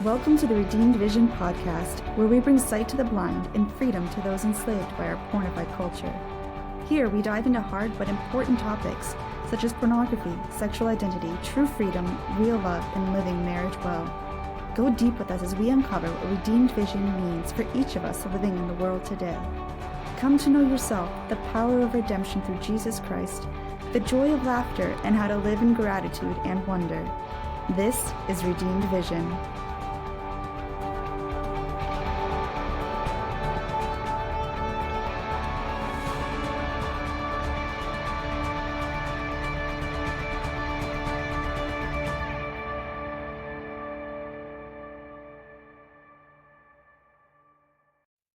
Welcome to the Redeemed Vision podcast, where we bring sight to the blind and freedom to those enslaved by our pornified culture. Here, we dive into hard but important topics such as pornography, sexual identity, true freedom, real love, and living marriage well. Go deep with us as we uncover what Redeemed Vision means for each of us living in the world today. Come to know yourself, the power of redemption through Jesus Christ, the joy of laughter, and how to live in gratitude and wonder. This is Redeemed Vision.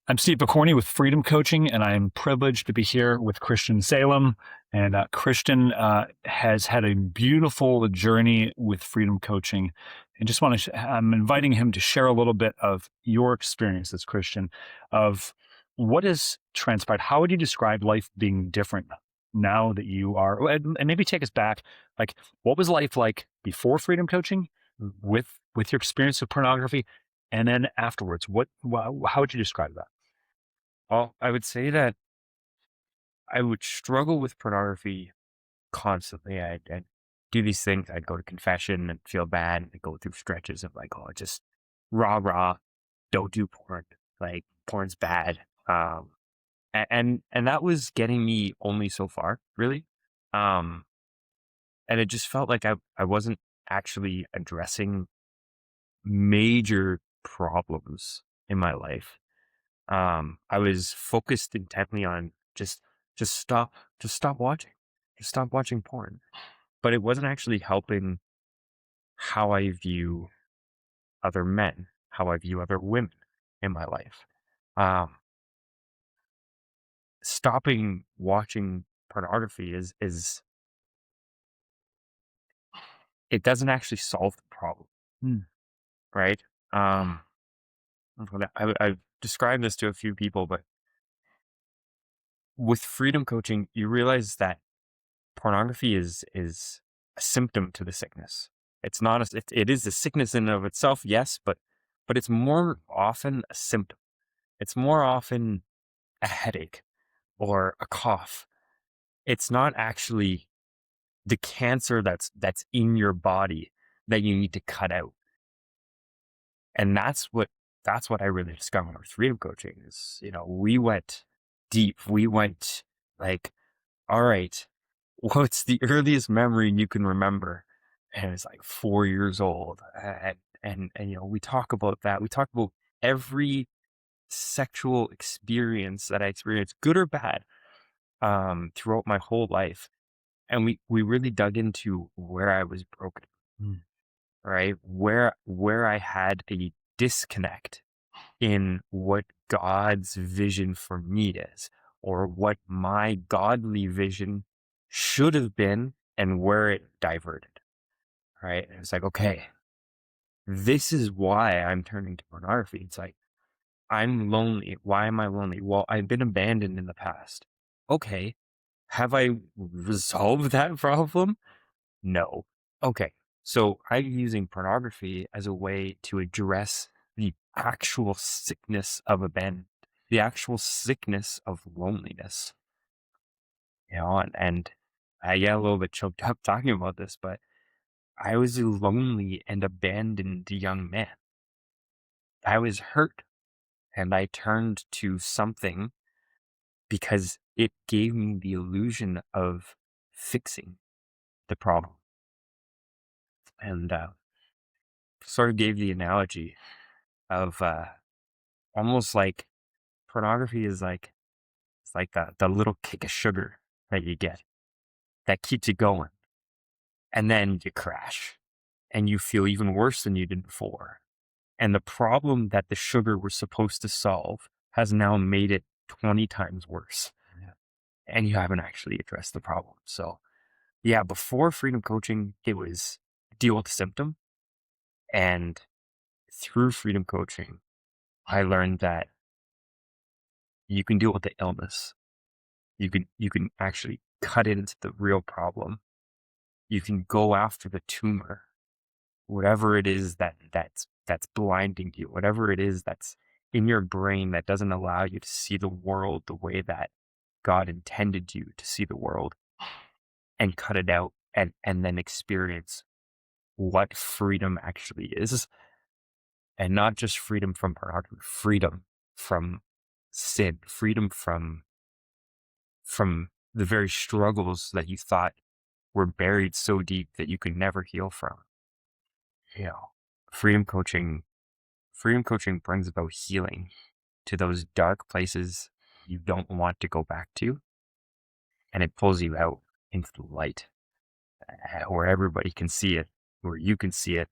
I'm Steve McCorney with Freedom Coaching, and I'm privileged to be here with Christien Salem. And Christien has had a beautiful journey with Freedom Coaching, and just want to. I'm inviting him to share a little bit of your experiences, Christien, of what has transpired. How would you describe life being different now that you are? And maybe take us back. Like, what was life like before Freedom Coaching, with your experience with pornography? And then afterwards, how would you describe that? Well, I would say that I would struggle with pornography constantly. I'd do these things. I'd go to confession and feel bad, and I'd go through stretches of like, oh, just rah, don't do porn. Like, porn's bad. And that was getting me only so far, really. And it just felt like I wasn't actually addressing major problems in my life. I was focused intently on just stop watching porn, but it wasn't actually helping how I view other men, how I view other women in my life. Stopping watching pornography is it doesn't actually solve the problem, right? I've described this to a few people, but with Freedom Coaching, you realize that pornography is a symptom to the sickness. It's not it is a sickness in and of itself, yes, but it's more often a symptom. It's more often a headache or a cough. It's not actually the cancer that's in your body that you need to cut out. And that's what I really discovered with Freedom Coaching is, we went deep. We went like, all right, what's the earliest memory you can remember? And it's like 4 years old. And we talk about that. We talk about every sexual experience that I experienced, good or bad, throughout my whole life. And we really dug into where I was broken, right? Where I had a disconnect in what God's vision for me is, or what my godly vision should have been, and where it diverted, right? And it's like, okay, this is why I'm turning to pornography. It's like, I'm lonely. Why am I lonely? Well, I've been abandoned in the past. Okay. Have I resolved that problem? No. Okay. So I'm using pornography as a way to address the actual sickness of abandonment, the actual sickness of loneliness. And I get a little bit choked up talking about this, but I was a lonely and abandoned young man. I was hurt, and I turned to something because it gave me the illusion of fixing the problem. And sort of gave the analogy of almost like pornography is like, it's like the little kick of sugar that you get that keeps you going. And then you crash and you feel even worse than you did before. And the problem that the sugar was supposed to solve has now made it 20 times worse. Yeah. And you haven't actually addressed the problem. So yeah, before Freedom Coaching, it was deal with the symptom. And through Freedom Coaching, I learned that you can deal with the illness. You can actually cut into the real problem. You can go after the tumor, whatever it is that's that's blinding you, whatever it is that's in your brain that doesn't allow you to see the world the way that God intended you to see the world, and cut it out and then experience what freedom actually is. And not just freedom from pornography, freedom from sin, freedom from the very struggles that you thought were buried so deep that you could never heal from. You know, freedom coaching brings about healing to those dark places you don't want to go back to, and it pulls you out into the light, where everybody can see it, where you can see it.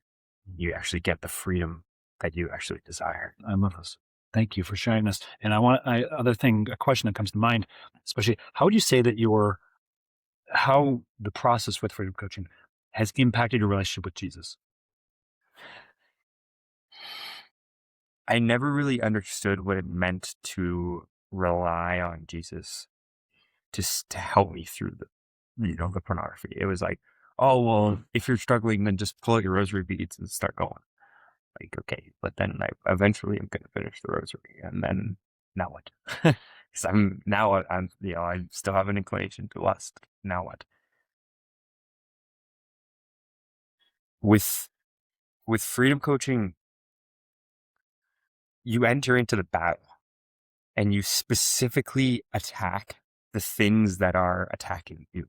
You actually get the freedom that you actually desire. I love this. Thank you for sharing this. And a question that comes to mind, especially, how would you say that how the process with freedom coaching has impacted your relationship with Jesus? I never really understood what it meant to rely on Jesus to help me through the pornography. It was like, oh, well, if you're struggling, then just pull out your rosary beads and start going. Like, okay, but then eventually I'm going to finish the rosary, and then now what? Because I still have an inclination to lust. Now what? With freedom coaching, you enter into the battle and you specifically attack the things that are attacking you.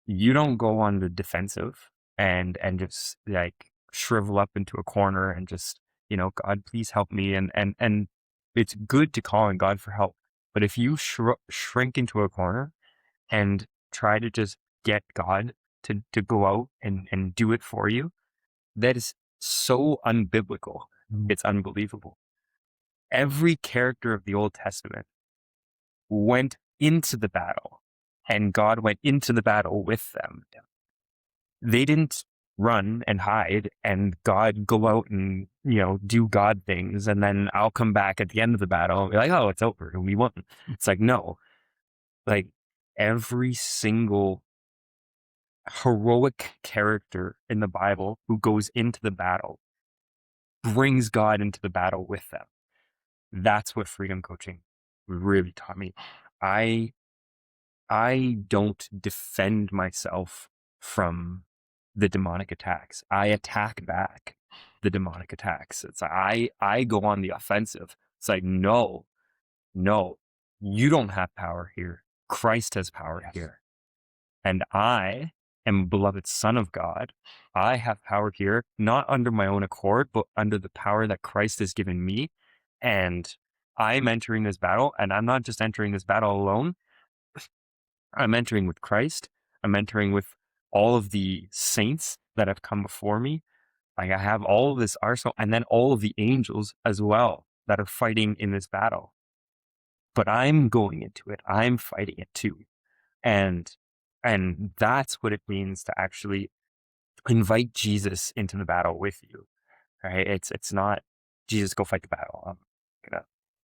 You don't go on the defensive and just like shrivel up into a corner and just, God, please help me. And it's good to call on God for help. But if you shrink into a corner and try to just get God to go out and do it for you, that is so unbiblical. It's unbelievable. Every character of the Old Testament went into the battle, and God went into the battle with them. They didn't run and hide and God go out and, do God things. And then I'll come back at the end of the battle and be like, oh, it's over and we won. It's like, no, like every single heroic character in the Bible who goes into the battle brings God into the battle with them. That's what freedom coaching really taught me. I don't defend myself from the demonic attacks. I attack back the demonic attacks. It's I go on the offensive. It's like, no, you don't have power here. Christ has power here. And I am a beloved son of God. I have power here, not under my own accord, but under the power that Christ has given me. And I'm entering this battle, and I'm not just entering this battle alone. I'm entering with Christ. I'm entering with all of the saints that have come before me. Like I have all of this arsenal, and then all of the angels as well that are fighting in this battle. But I'm going into it. I'm fighting it too. And that's what it means to actually invite Jesus into the battle with you. Right? It's not Jesus, go fight the battle.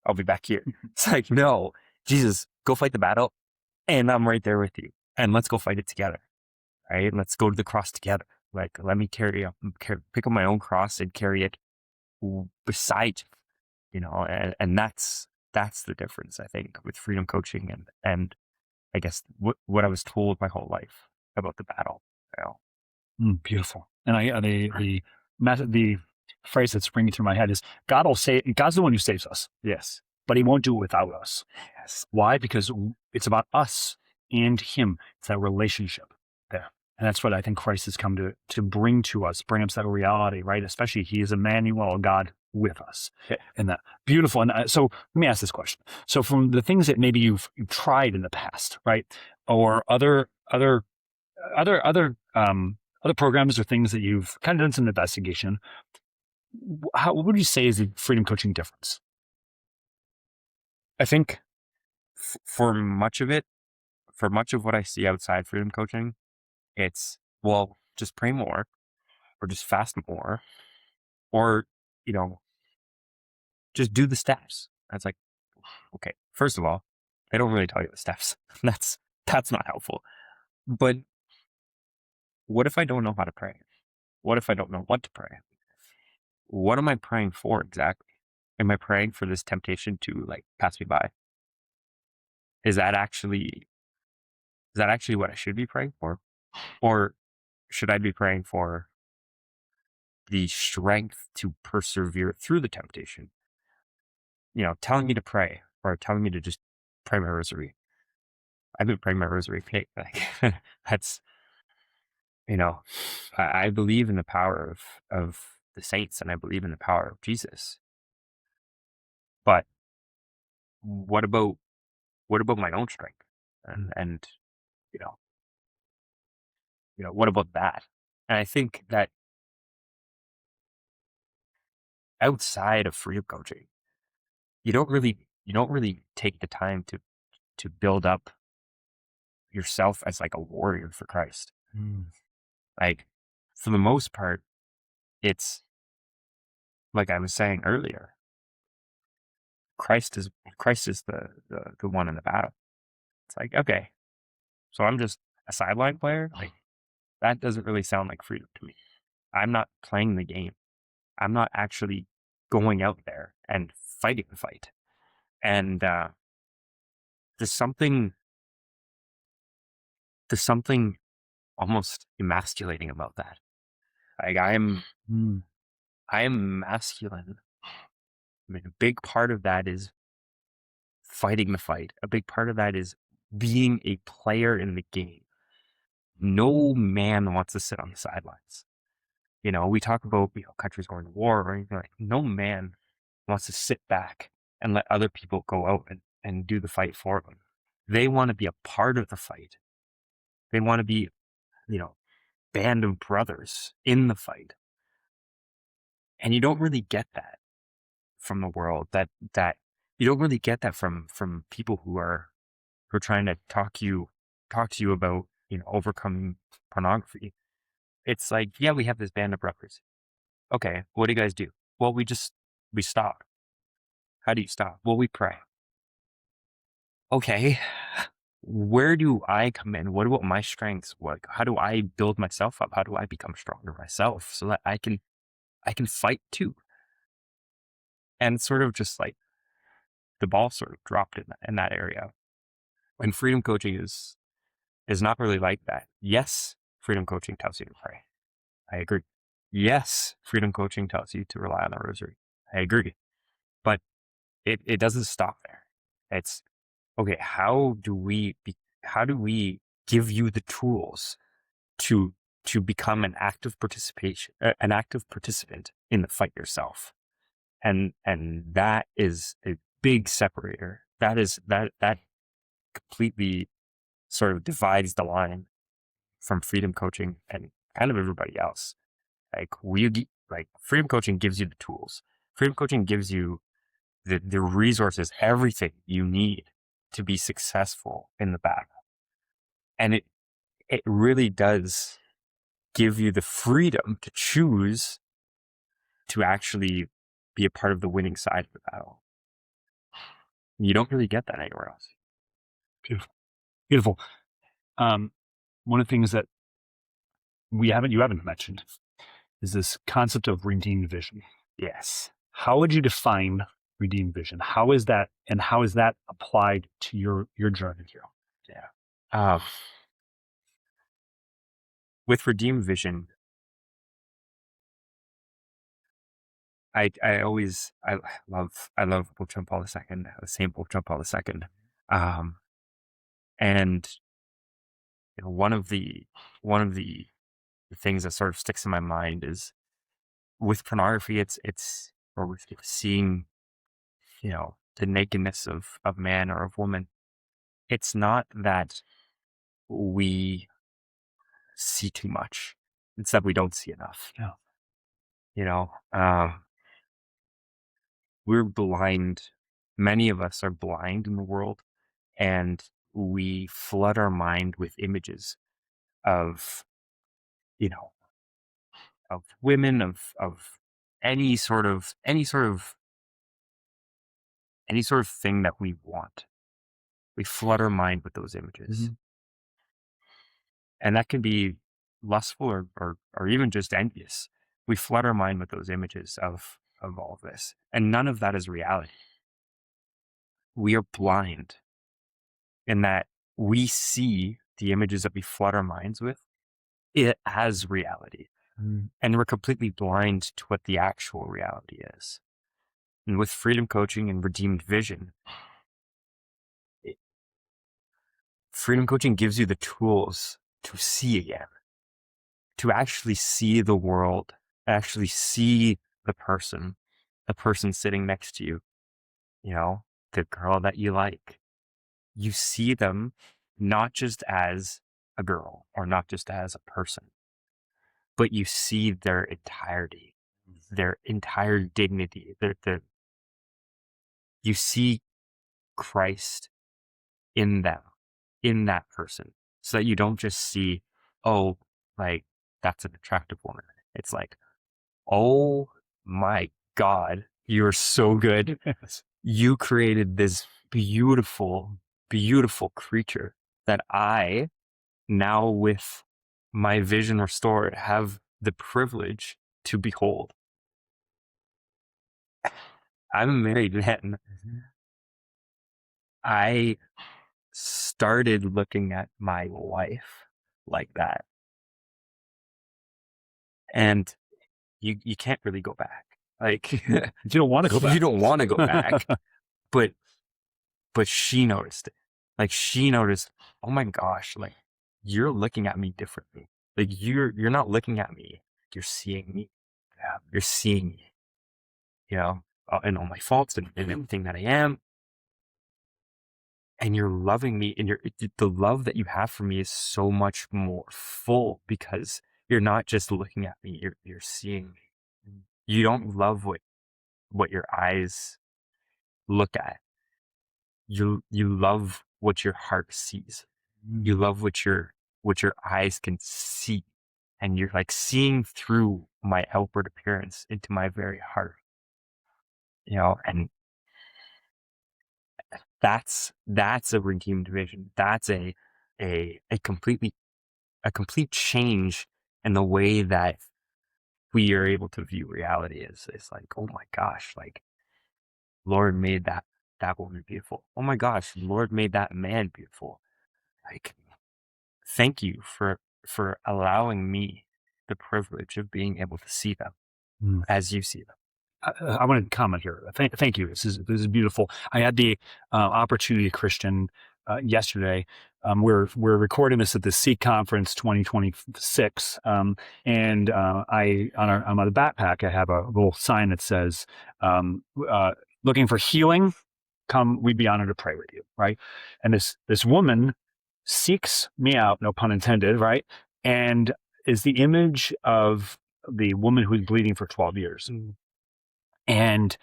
I'll be back here. It's like, no, Jesus, go fight the battle. And I'm right there with you. And let's go fight it together. Right? Let's go to the cross together. Like, let me pick up my own cross and carry it beside you, and that's the difference, I think, with freedom coaching and I guess what I was told my whole life about the battle. Beautiful. And the phrase that's ringing through my head is God's the one who saves us. Yes. But he won't do it without us. Yes. Why? Because it's about us and him. It's that relationship there. And that's what I think Christ has come to bring to us, bring us that reality, right? Especially he is Emmanuel, God with us. Yeah. And that beautiful. And so let me ask this question. So from the things that maybe you've tried in the past, right? Or other programs or things that you've kind of done some investigation, what would you say is the freedom coaching difference? I think for much of what I see outside freedom coaching, it's, well, just pray more or just fast more or, just do the steps. That's like, okay, first of all, they don't really tell you the steps. That's not helpful. But what if I don't know how to pray? What if I don't know what to pray? what am I praying for exactly? Am I praying for this temptation to like pass me by? Is that actually what I should be praying for? Or should I be praying for the strength to persevere through the temptation? You know, telling me to pray or telling me to just pray my rosary. I've been praying my rosary. Like, that's, you know, I believe in the power of the saints and I believe in the power of Jesus. But what about my own strength? And you know, what about that? And I think that outside of freedom coaching, you don't really take the time to build up yourself as like a warrior for Christ. Like, for the most part, it's like I was saying earlier, Christ is the one in the battle. It's like, okay, so I'm just a sideline player. Like, that doesn't really sound like freedom to me. I'm not playing the game. I'm not actually going out there and fighting the fight. And there's something almost emasculating about that. Like, I am masculine. I mean, a big part of that is fighting the fight. A big part of that is being a player in the game. No man wants to sit on the sidelines. You know, we talk about, countries going to war or anything like. No man wants to sit back and let other people go out and do the fight for them. They want to be a part of the fight. They want to be, band of brothers in the fight. And you don't really get that from the world. That you don't really get that from people who are trying to talk to you about, overcoming pornography. It's like, yeah, we have this band of brothers. Okay, what do you guys do? Well, we stop. How do you stop? Well, we pray. Okay, where do I come in? What about my strengths? How do I build myself up? How do I become stronger myself so that I can fight too? And sort of just like the ball sort of dropped in that area. And freedom coaching is not really like that. Yes, freedom coaching tells you to pray. I agree. Yes, freedom coaching tells you to rely on the rosary. I agree. But it doesn't stop there. It's, okay, how do we give you the tools to become an active participant in the fight yourself? And that is a big separator. That completely sort of divides the line from freedom coaching and kind of everybody else. Like, freedom coaching gives you the tools. Freedom coaching gives you the resources, everything you need to be successful in the battle. And it really does give you the freedom to choose to actually be a part of the winning side of the battle. You don't really get that anywhere else. Beautiful. Beautiful. One of the things that you haven't mentioned is this concept of redeemed vision. Yes. How would you define redeemed vision? How is that applied to your journey here? Yeah. With redeemed vision, I love Pope John Paul II, Saint Pope John Paul II, and one of the things that sort of sticks in my mind is with pornography. Or with seeing, the nakedness of man or of woman. It's not that we see too much; it's that we don't see enough. Yeah. We're blind. Many of us are blind in the world, and we flood our mind with images of, of women, of any sort of thing that we want. We flood our mind with those images. Mm-hmm. And that can be lustful or even just envious. We flood our mind with those images of all of this. And none of that is reality. We are blind in that we see the images that we flood our minds with it as reality. And we're completely blind to what the actual reality is. And with freedom coaching and redeemed vision, freedom coaching gives you the tools to see again, to actually see the world, actually see the person sitting next to you, the girl that you like. You see them not just as a girl or not just as a person, but you see their entirety, their entire dignity. You see Christ in them, in that person, so that you don't just see, oh, like, that's an attractive woman. It's like, oh my God, you're so good. You created this beautiful, beautiful creature that I, now with my vision restored, have the privilege to behold. I'm a married man. I started looking at my wife like that. And you can't really go back. Like, You don't want to go back. You don't want to go back. But she noticed it. Like, she noticed, oh my gosh, like, you're looking at me differently. Like, you're not looking at me. You're seeing me. Yeah, you're seeing me, and all my faults and everything that I am. And you're loving me, and the love that you have for me is so much more full because you're not just looking at me, you're seeing me. You don't love what your eyes look at. You love what your heart sees. You love what your eyes can see. And you're like seeing through my outward appearance into my very heart. And that's a redeemed vision. That's a complete change in the way that we are able to view reality. It's like, oh my gosh, like, Lord made that woman beautiful. Oh my gosh, Lord made that man beautiful. Like, thank you for allowing me the privilege of being able to see them as you see them. I want to comment here. Thank you. This is beautiful. I had the opportunity, Christian, yesterday. We're recording this at the Seek Conference 2026, and on the backpack I have a little sign that says, "Looking for healing? Come, we'd be honored to pray with you." Right? And this woman seeks me out, no pun intended, right? And is the image of the woman who's bleeding for 12 years. And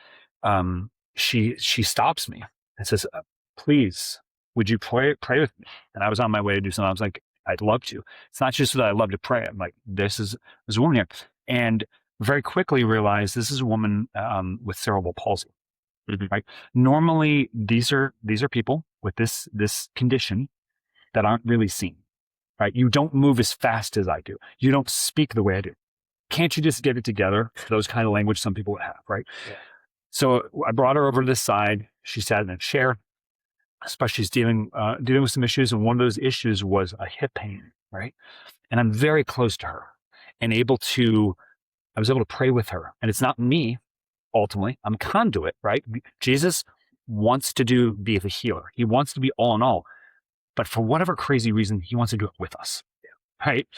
she stops me and says, "Please, would you pray with me?" And I was on my way to do something. I was like, "I'd love to." It's not just that I love to pray. I'm like, there's a woman here. And very quickly realized this is a woman with cerebral palsy. Right? Normally, these are people with this condition that aren't really seen. Right? You don't move as fast as I do. You don't speak the way I do. Can't you just get it together? Those kind of language some people would have, right? Yeah. So I brought her over to this side. She sat in a chair, especially she's dealing with some issues. And one of those issues was a hip pain, right? And I'm very close to her and I was able to pray with her. And it's not me, ultimately. I'm a conduit, right? Jesus wants to be the healer. He wants to be all in all. But for whatever crazy reason, he wants to do it with us. Right.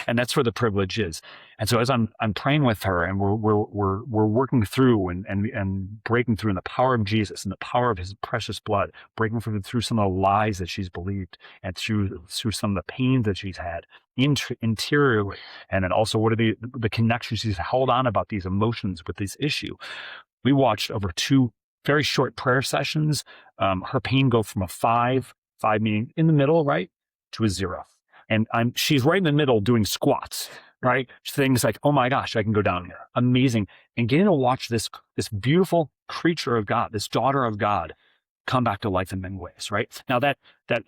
And that's where the privilege is. And so as I'm praying with her and we're working through and breaking through in the power of Jesus and the power of his precious blood, breaking through some of the lies that she's believed and through some of the pain that she's had interiorly. And then also what are the connections she's held on about these emotions with this issue. We watched over 2 very short prayer sessions. Her pain go from a 5 meaning in the middle, right, to a 0. And she's right in the middle doing squats, right? Things like, oh my gosh, I can go down here. Amazing. And getting to watch this beautiful creature of God, this daughter of God, come back to life in many ways, right? Now that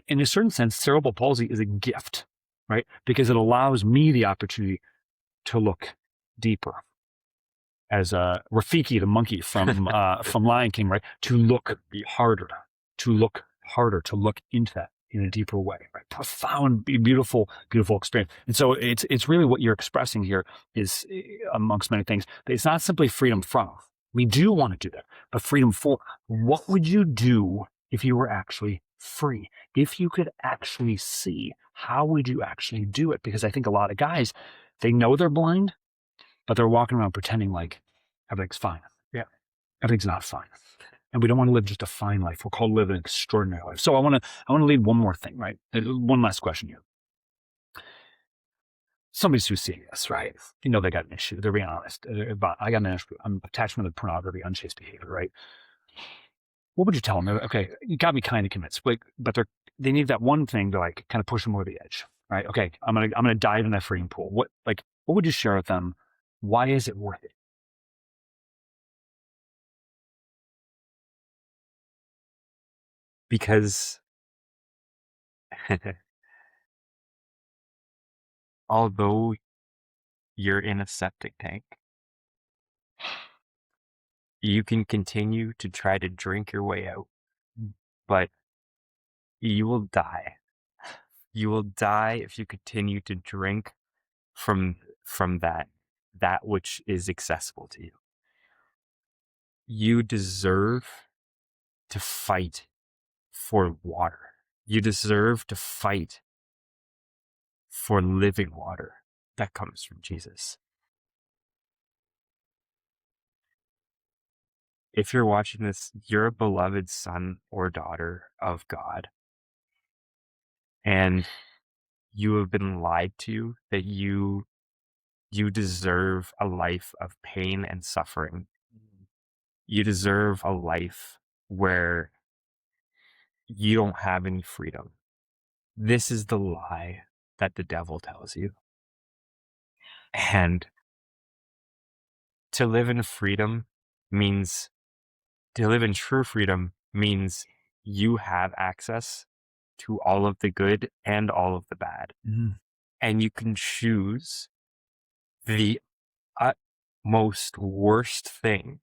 in a certain sense, cerebral palsy is a gift, right? Because it allows me the opportunity to look deeper. As Rafiki, the monkey from Lion King, right? To look harder, to look into that in a deeper way, right? Profound, beautiful, beautiful experience. And so it's really what you're expressing here is, amongst many things, it's not simply freedom from. We do want to do that, but freedom for. What would you do if you were actually free? If you could actually see, how would you actually do it? Because I think a lot of guys, they know they're blind, but they're walking around pretending like everything's fine. Yeah. Everything's not fine. And we don't want to live just a fine life. We're called to live an extraordinary life. So I want to lead one more thing, right? One last question here. Somebody's who's seeing this, right? You know they got an issue. They're being honest. I got an issue. I'm attachment to pornography, unchaste behavior, right? What would you tell them? Okay, you got me kind of convinced, but they need that one thing to like kind of push them over the edge, right? Okay, I'm gonna dive in that freedom pool. What would you share with them? Why is it worth it? Because although you're in a septic tank, you can continue to try to drink your way out, but you will die. You will die if you continue to drink from that which is accessible to you. You deserve to fight for water. You deserve to fight for living water that comes from Jesus. If you're watching this, you're a beloved son or daughter of God, and you have been lied to that you deserve a life of pain and suffering. You deserve a life where you don't have any freedom. This is the lie that the devil tells you. And to live in freedom means, to live in true freedom means you have access to all of the good and all of the bad. Mm-hmm. And you can choose the utmost worst thing,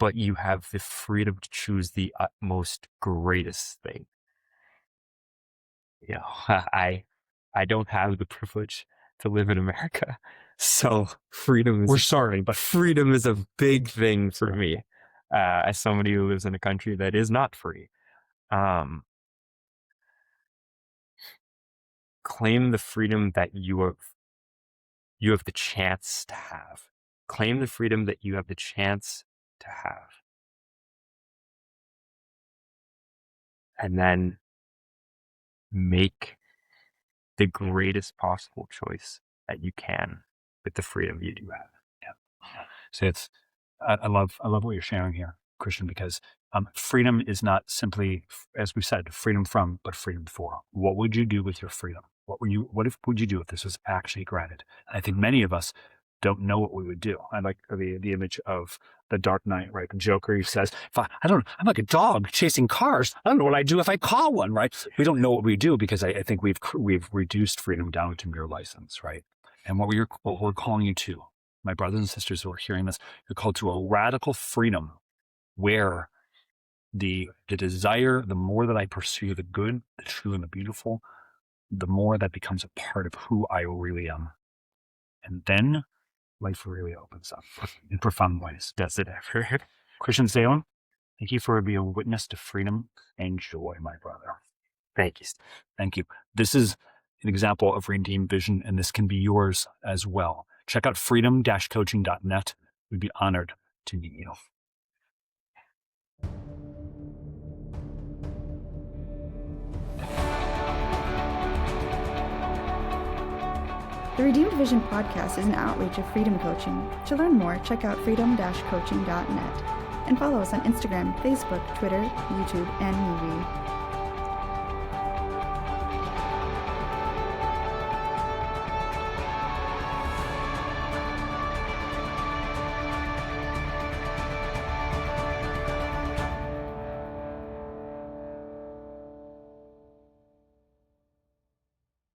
but you have the freedom to choose the utmost greatest thing. You know, I don't have the privilege to live in America, so freedom is, we're sorry, but freedom is a big thing for me, as somebody who lives in a country that is not free. Claim the freedom that you have the chance to have. Claim the freedom that you have the chance to have. And then make the greatest possible choice that you can with the freedom you do have. Yeah. So I love what you're sharing here, Christian, because freedom is not simply, as we said, freedom from, but freedom for. What would you do with your freedom? What would you do if this was actually granted? And I think many of us don't know what we would do. I like the image of the Dark Knight, right? The Joker, he says, I'm like a dog chasing cars. I don't know what I'd do if I caught one, right? We don't know what we do because I think we've reduced freedom down to mere license, right? And what we're calling you to, my brothers and sisters who are hearing this, you're called to a radical freedom where the desire, the more that I pursue the good, the true, and the beautiful, the more that becomes a part of who I really am. And then life really opens up in profound ways. Does it ever? Christien Salem, thank you for being a witness to freedom and joy, my brother. Thank you. Thank you. This is an example of redeemed vision, and this can be yours as well. Check out freedom-coaching.net. We'd be honored to meet you. The Redeemed Vision podcast is an outreach of Freedom Coaching. To learn more, check out freedom-coaching.net and follow us on Instagram, Facebook, Twitter, YouTube, and MeWe.